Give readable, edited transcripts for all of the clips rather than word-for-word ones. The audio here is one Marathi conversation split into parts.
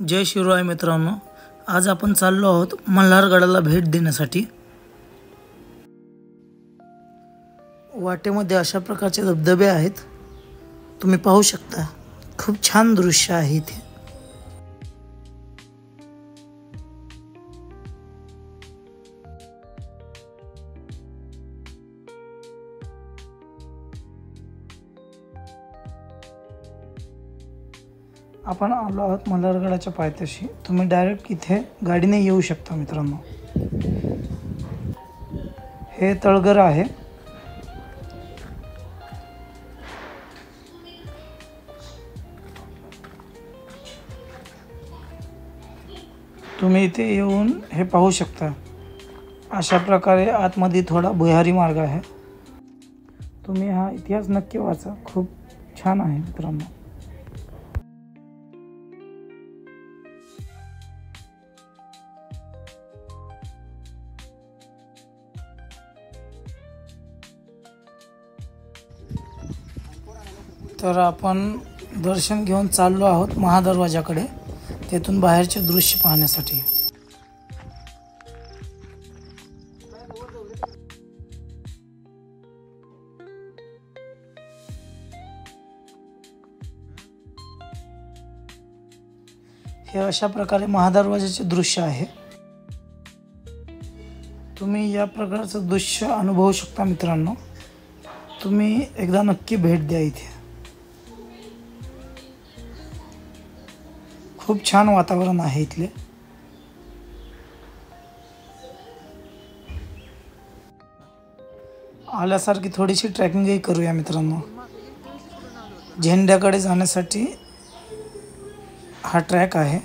जय शिवराय मित्रांनो, आज आपण चाललो आहोत मल्हारगडाला भेट देण्यासाठी। वाटेमध्ये अशा प्रकारचे धबधबे आहेत, तुम्ही पाहू शकता। खूप छान दृश्य आहे इथे। आपण आलो आहोत मल्हारगडाच्या पायथ्याशी। तुम्ही डायरेक्ट इथे गाडीने येऊ शकता मित्रांनो। हे तळघर आहे। तुम्ही इथे येऊन हे पाहू शकता। अशा प्रकारे आतमध्ये थोडा भुयारी मार्ग आहे। तुम्ही हा इतिहास नक्की वाचा, खूप छान आहे मित्रांनो। तर आपण दर्शन घेऊन चाललो आहोत महादरवाजाकडे, तेथून बाहेरचे दृश्य पाहण्यासाठी। हे अशा प्रकारे महादरवाजाचे दृश्य आहे। तुम्ही या प्रकारचं दृश्य अनुभवू शकता मित्रांनो। तुम्ही एकदा नक्की भेट द्या इथे। खूप छान वातावरण आहे इथले। आल्यासारखी थोडीशी ट्रेकिंगही करूया मित्रांनो। झेंड्याकडे जाण्यासाठी हा ट्रॅक आहे।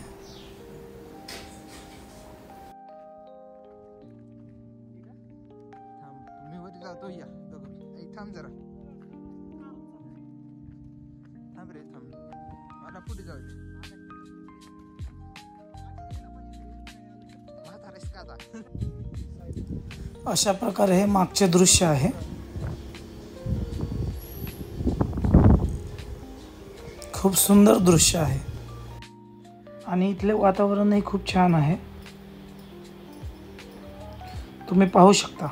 अशा प्रकारे हे मागचे दृश्य आहे। खूप सुंदर दृश्य आहे आणि इथले वातावरणही खूप छान आहे, तुम्ही पाहू शकता।